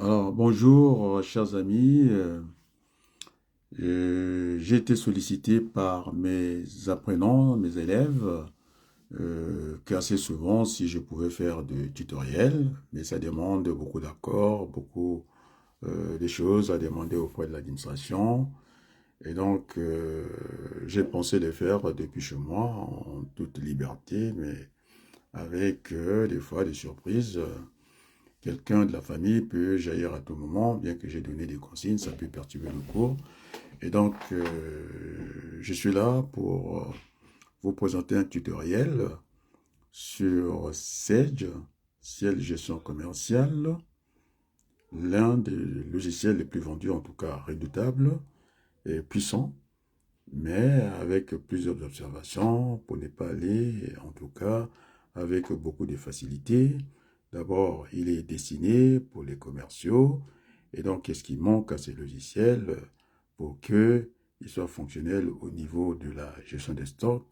Alors, bonjour, chers amis. J'ai été sollicité par mes apprenants, mes élèves, que assez souvent, si je pouvais faire du tutoriel, mais ça demande beaucoup d'accords, beaucoup de choses à demander auprès de l'administration. Et donc, j'ai pensé le faire depuis chez moi, en toute liberté, mais avec des fois des surprises. Quelqu'un de la famille peut jaillir à tout moment, bien que j'ai donné des consignes, ça peut perturber le cours. Et donc, je suis là pour vous présenter un tutoriel sur Sage, Ciel Gestion Commerciale, l'un des logiciels les plus vendus, en tout cas redoutables et puissants, mais avec plusieurs observations pour ne pas aller, en tout cas, avec beaucoup de facilité. D'abord, il est destiné pour les commerciaux. Et donc, qu'est-ce qui manque à ces logiciels pour qu'ils soient fonctionnels au niveau de la gestion des stocks?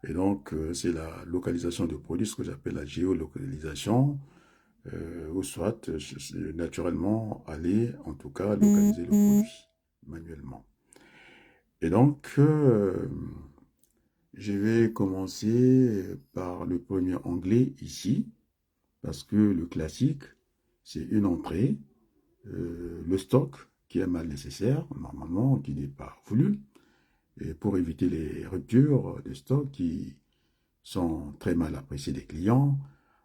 Et donc, c'est la localisation de produits, ce que j'appelle la géolocalisation, ou soit, naturellement, aller, en tout cas, localiser le produit manuellement. Et donc, je vais commencer par le premier onglet ici, parce que le classique, c'est une entrée, le stock qui est mal nécessaire, normalement, qui n'est pas voulu, et pour éviter les ruptures de stock qui sont très mal appréciées des clients.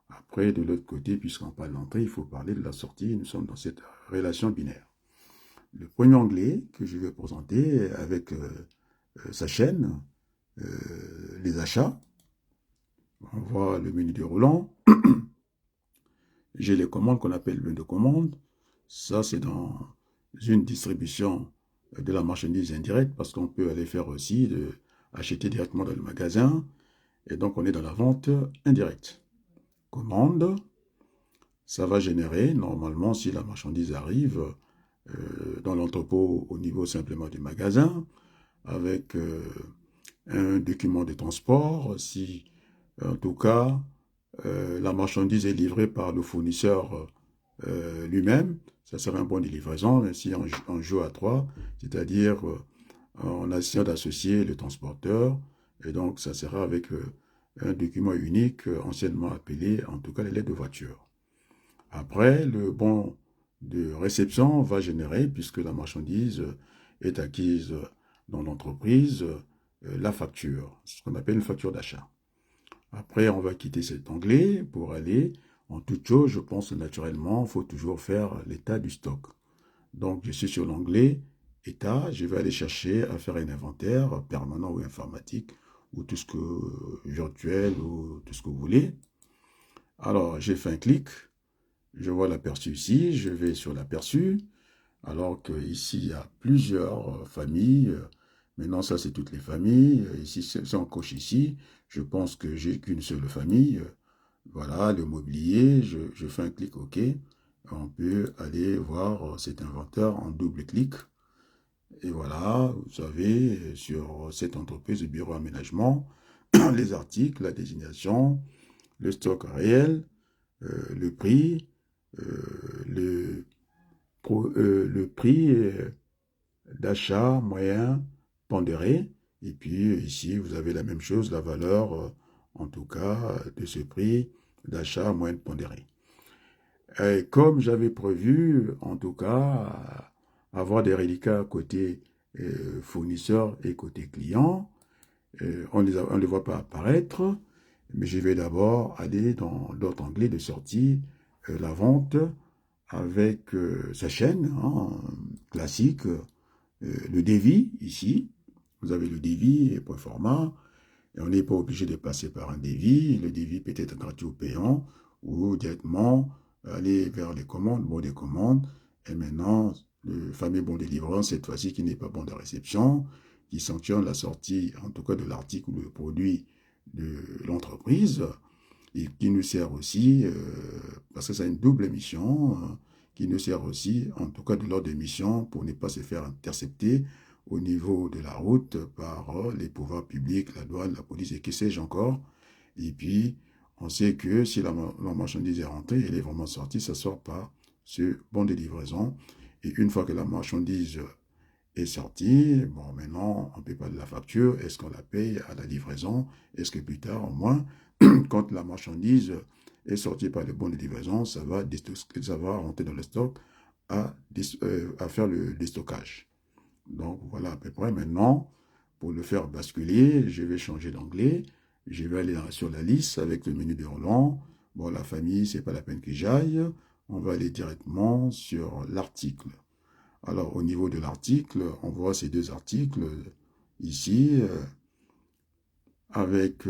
Après, de l'autre côté, puisqu'on parle d'entrée, il faut parler de la sortie. Nous sommes dans cette relation binaire. Le premier onglet que je vais présenter avec sa chaîne, les achats. On voit le menu déroulant. J'ai les commandes qu'on appelle menu de commande. Ça, c'est dans une distribution de la marchandise indirecte parce qu'on peut aller faire aussi acheter directement dans le magasin. Et donc, on est dans la vente indirecte. Commande, ça va générer, normalement, si la marchandise arrive dans l'entrepôt au niveau simplement du magasin, avec un document de transport, si en tout cas la marchandise est livrée par le fournisseur lui-même, ça serait un bon de livraison, mais si on joue à trois, c'est-à-dire on essaie d'associer le transporteur, et donc ça sera avec un document unique, anciennement appelé en tout cas les lettres de voiture. Après, le bon de réception va générer, puisque la marchandise est acquise dans l'entreprise, la facture, ce qu'on appelle une facture d'achat. Après, on va quitter cet onglet pour aller en toute chose. Je pense naturellement, il faut toujours faire l'état du stock. Donc, je suis sur l'onglet état. Je vais aller chercher à faire un inventaire permanent ou informatique ou tout ce que virtuel ou tout ce que vous voulez. Alors, j'ai fait un clic. Je vois l'aperçu ici. Je vais sur l'aperçu. Alors qu'ici, il y a plusieurs familles. Maintenant, ça, c'est toutes les familles. Ici, si on coche ici, je pense que j'ai qu'une seule famille. Voilà, le mobilier. Je fais un clic OK. On peut aller voir cet inventaire en double clic. Et voilà, vous savez, sur cette entreprise de bureau aménagement, les articles, la désignation, le stock réel, le prix, le, le prix d'achat moyen pondéré. Et puis ici, vous avez la même chose, la valeur, en tout cas, de ce prix d'achat moyen pondéré. Et comme j'avais prévu, en tout cas, avoir des reliquats côté fournisseur et côté client, on ne les voit pas apparaître, mais je vais d'abord aller dans l'autre onglet de sortie, la vente, avec sa chaîne classique, le devis ici. Vous avez le devis et point format. Et on n'est pas obligé de passer par un devis. Le devis peut être gratuit ou payant ou directement aller vers les commandes, bon des commandes. Et maintenant, le fameux bon de livrance, cette fois-ci qui n'est pas bon de réception, qui sanctionne la sortie, en tout cas de l'article ou le produit de l'entreprise et qui nous sert aussi, parce que c'est une double mission, qui nous sert aussi, en tout cas de l'ordre de mission, pour ne pas se faire intercepter au niveau de la route par les pouvoirs publics, la douane, la police et que sais-je encore. Et puis, on sait que si la marchandise est rentrée, elle est vraiment sortie, ça ne sort pas ce bon de livraison. Et une fois que la marchandise est sortie, bon, maintenant, on ne paie pas de la facture. Est-ce qu'on la paye à la livraison? Est-ce que plus tard, au moins, quand la marchandise est sortie par le bon de livraison, ça va rentrer dans le stock à faire le déstockage. Donc, voilà à peu près. Maintenant, pour le faire basculer, je vais changer d'anglais. Je vais aller sur la liste avec le menu déroulant. Bon, la famille, c'est pas la peine que j'aille. On va aller directement sur l'article. Alors, au niveau de l'article, on voit ces deux articles ici avec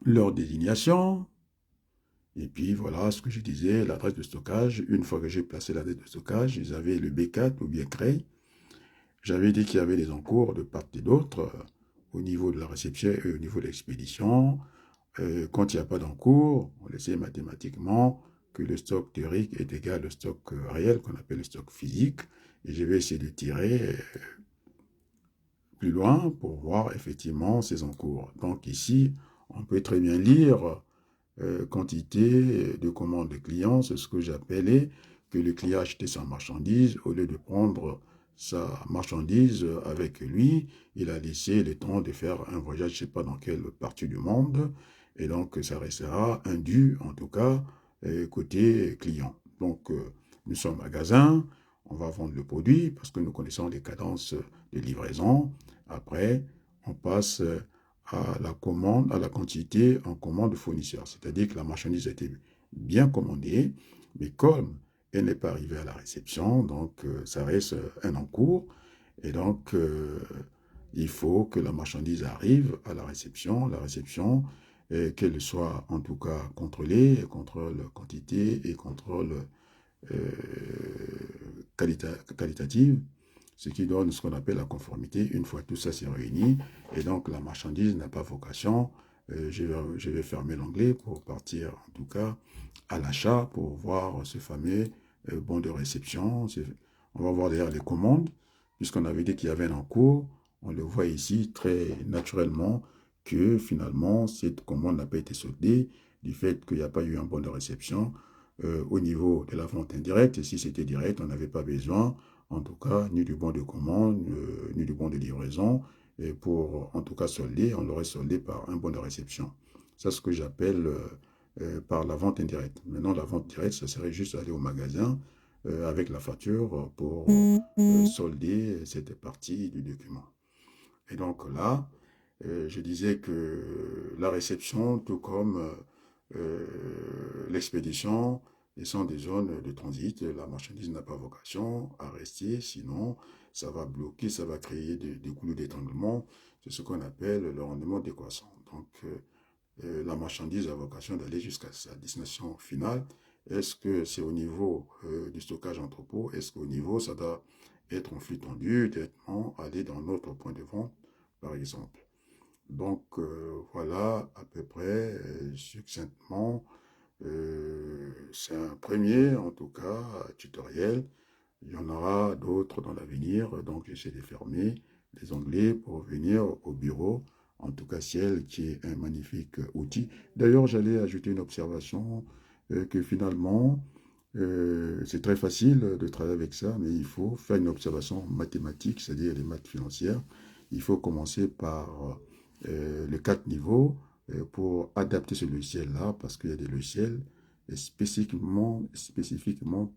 leur désignation. Et puis, voilà ce que je disais, l'adresse de stockage. Une fois que j'ai placé l'adresse de stockage, ils avaient le B4 ou bien CRE. J'avais dit qu'il y avait des encours de part et d'autre au niveau de la réception et au niveau de l'expédition. Quand il n'y a pas d'encours, on essaie mathématiquement que le stock théorique est égal au stock réel, qu'on appelle le stock physique. Et je vais essayer de tirer plus loin pour voir effectivement ces encours. Donc ici, on peut très bien lire quantité de commandes de clients, c'est ce que j'appelais que le client a acheté sa marchandise, au lieu de prendre sa marchandise avec lui, il a laissé le temps de faire un voyage, je ne sais pas dans quelle partie du monde, et donc ça restera un dû, en tout cas, côté client. Donc, nous sommes magasin, on va vendre le produit parce que nous connaissons les cadences de livraison. Après, on passe à la commande, à la quantité en commande fournisseur. C'est-à-dire que la marchandise a été bien commandée, mais comme elle n'est pas arrivée à la réception, donc ça reste un encours. Et donc, il faut que la marchandise arrive à la réception, qu'elle soit en tout cas contrôlée, contrôle quantité et contrôle qualitative, ce qui donne ce qu'on appelle la conformité. Une fois tout ça s'est réuni, et donc la marchandise n'a pas vocation, je vais fermer l'onglet pour partir en tout cas à l'achat pour voir ce fameux bon de réception. On va voir d'ailleurs les commandes, puisqu'on avait dit qu'il y avait un encours. On le voit ici très naturellement que finalement cette commande n'a pas été soldée du fait qu'il n'y a pas eu un bon de réception au niveau de la vente indirecte. Et si c'était direct, on n'avait pas besoin, en tout cas, ni du bon de commande, ni du bon de livraison. Et pour, en tout cas, solder, on l'aurait soldé par un bon de réception. C'est ce que j'appelle par la vente indirecte. Maintenant, la vente directe, ça serait juste aller au magasin avec la facture pour solder cette partie du document. Et donc là, je disais que la réception, tout comme l'expédition, sont des zones de transit. La marchandise n'a pas vocation à rester, sinon ça va bloquer, ça va créer des goulets d'étranglement. C'est ce qu'on appelle le rendement décroissant. Donc, la marchandise a vocation d'aller jusqu'à sa destination finale. Est-ce que c'est au niveau du stockage entrepôt? Est-ce qu'au niveau, ça doit être en flux tendu, directement aller dans notre point de vente, par exemple? Donc, voilà à peu près, succinctement, c'est un premier, en tout cas, tutoriel. Il y en aura d'autres dans l'avenir, donc j'essaie de fermer les onglets pour venir au bureau. En tout cas, Ciel, qui est un magnifique outil. D'ailleurs, j'allais ajouter une observation que finalement, c'est très facile de travailler avec ça, mais il faut faire une observation mathématique, c'est-à-dire les maths financières. Il faut commencer par les 4 niveaux pour adapter ce logiciel-là, parce qu'il y a des logiciels spécifiquement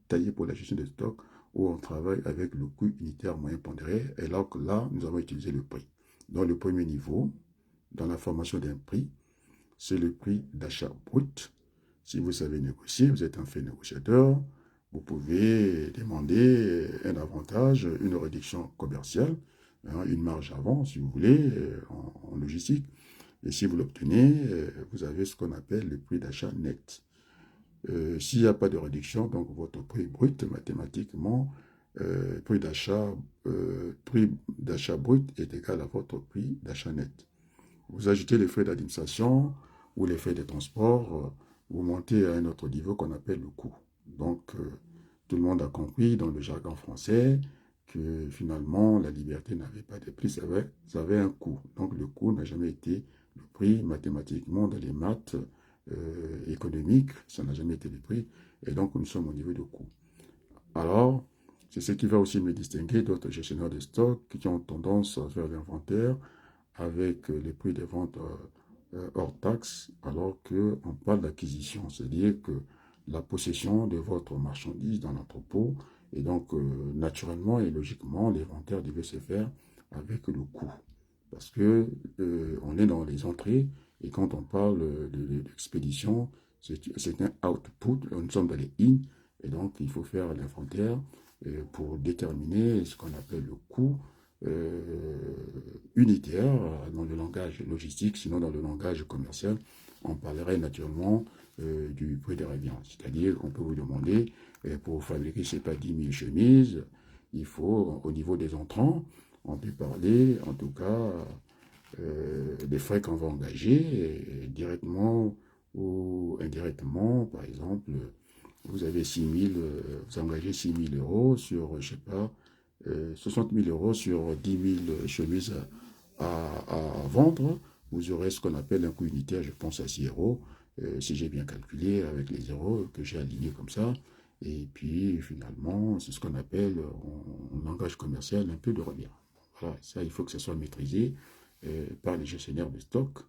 taillés pour la gestion des stocks, où on travaille avec le coût unitaire moyen pondéré, et là, nous avons utilisé le prix. Dans le premier niveau, dans la formation d'un prix, c'est le prix d'achat brut. Si vous savez négocier, vous êtes un fait négociateur, vous pouvez demander un avantage, une réduction commerciale, une marge avant, si vous voulez, en logistique. Et si vous l'obtenez, vous avez ce qu'on appelle le prix d'achat net. S'il n'y a pas de réduction, donc votre prix brut, mathématiquement, prix d'achat brut est égal à votre prix d'achat net. Vous ajoutez les frais d'administration ou les frais de transport, vous montez à un autre niveau qu'on appelle le coût. Donc, tout le monde a compris dans le jargon français que finalement, la liberté n'avait pas de prix, ça avait un coût. Donc, le coût n'a jamais été le prix mathématiquement dans les maths économiques, ça n'a jamais été le prix. et donc nous sommes au niveau de coût. Alors, c'est ce qui va aussi me distinguer d'autres gestionnaires de stock qui ont tendance à faire l'inventaire avec les prix de vente hors taxe, alors qu'on parle d'acquisition, c'est-à-dire que la possession de votre marchandise dans l'entrepôt, et donc naturellement et logiquement, l'inventaire devait se faire avec le coût. Parce que on est dans les entrées, et quand on parle d'expédition, c'est un output, nous sommes dans les in, et donc il faut faire l'inventaire pour déterminer ce qu'on appelle le coût unitaire dans le langage logistique, sinon dans le langage commercial, on parlerait naturellement du prix de revient. C'est-à-dire qu'on peut vous demander, pour fabriquer, je sais pas, 10 000 chemises, il faut, au niveau des entrants, on peut parler, en tout cas, des frais qu'on va engager, directement ou indirectement. Par exemple, vous avez 6 000, vous engagez 6 000 euros sur, je sais pas, 60 000 euros sur 10 000 chemises à vendre, vous aurez ce qu'on appelle un coût unitaire, je pense à 6 euros, si j'ai bien calculé avec les euros que j'ai alignés comme ça. Et puis finalement, c'est ce qu'on appelle en langage commercial un peu de revient. Voilà, ça il faut que ça soit maîtrisé par les gestionnaires de stock.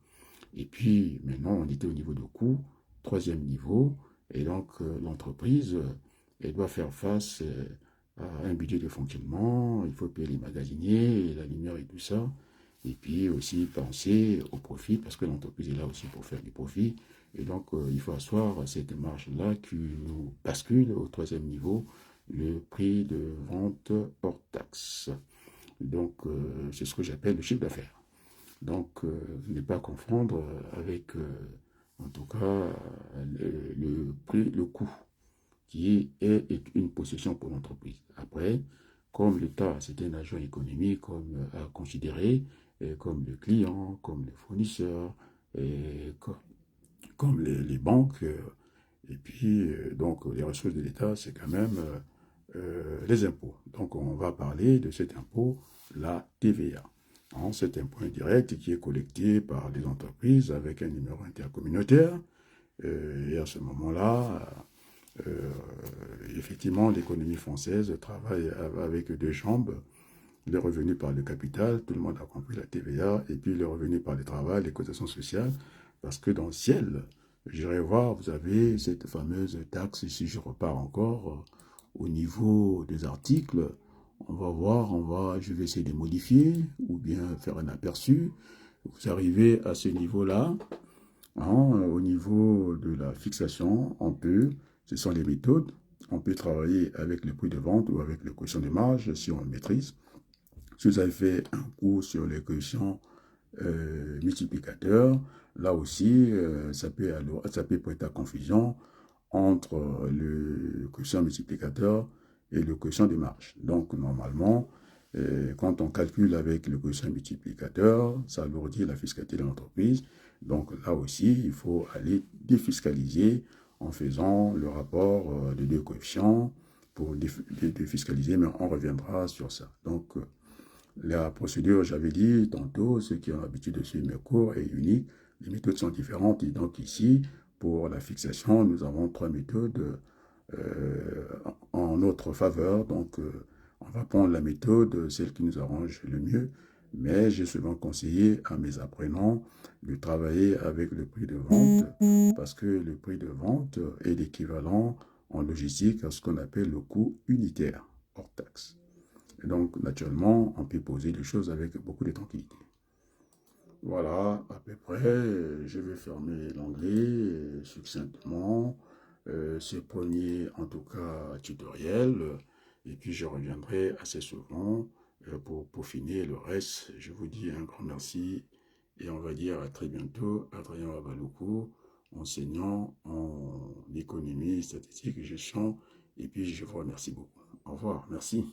Et puis maintenant, on était au niveau de coût, troisième niveau, et donc l'entreprise, elle doit faire face à un budget de fonctionnement, il faut payer les magasiniers, la lumière et tout ça, et puis aussi penser au profit, parce que l'entreprise est là aussi pour faire du profit, et donc il faut asseoir cette marge-là qui nous bascule au troisième niveau, le prix de vente hors taxe. Donc c'est ce que j'appelle le chiffre d'affaires. Donc ne pas confondre avec, en tout cas, le prix, le coût qui est une possession pour l'entreprise. Après, comme l'État, c'est un agent économique comme, à considérer, comme le client, comme les fournisseurs, comme les banques, et puis donc les ressources de l'État, c'est quand même les impôts. Donc on va parler de cet impôt, la TVA. Hein, c'est un impôt indirect qui est collecté par les entreprises avec un numéro intercommunautaire. Et à ce moment-là, euh, effectivement, l'économie française travaille avec deux jambes. Les revenus par le capital, tout le monde a compris la TVA, et puis les revenus par le travail, les cotisations sociales, parce que dans le ciel, j'irai voir, vous avez cette fameuse taxe, si je repars encore au niveau des articles, on va voir, je vais essayer de modifier, ou bien faire un aperçu. Vous arrivez à ce niveau-là, hein, au niveau de la fixation, ce sont les méthodes, on peut travailler avec le prix de vente ou avec le quotient de marge si on le maîtrise. Si vous avez fait un cours sur les quotients multiplicateurs, là aussi, ça peut prêter à confusion entre le quotient multiplicateur et le quotient de marge. Donc, normalement, quand on calcule avec le quotient multiplicateur, ça alourdit la fiscalité de l'entreprise. Donc, là aussi, il faut aller défiscaliser en faisant le rapport de deux coefficients pour défiscaliser, mais on reviendra sur ça. Donc, la procédure, j'avais dit tantôt, ceux qui ont l'habitude de suivre mes cours est unique. Les méthodes sont différentes. Et donc ici, pour la fixation, nous avons trois méthodes en notre faveur. Donc, on va prendre la méthode, celle qui nous arrange le mieux. Mais j'ai souvent conseillé à mes apprenants de travailler avec le prix de vente parce que le prix de vente est l'équivalent en logistique à ce qu'on appelle le coût unitaire hors taxe. Et donc, naturellement, on peut poser les choses avec beaucoup de tranquillité. Voilà, à peu près, je vais fermer l'onglet succinctement, ce premier, en tout cas, tutoriel, et puis je reviendrai assez souvent pour peaufiner le reste. Je vous dis un grand merci et on va dire à très bientôt. Adrien Wabaloukou, enseignant en économie, statistique et gestion, et puis je vous remercie beaucoup. Au revoir, merci.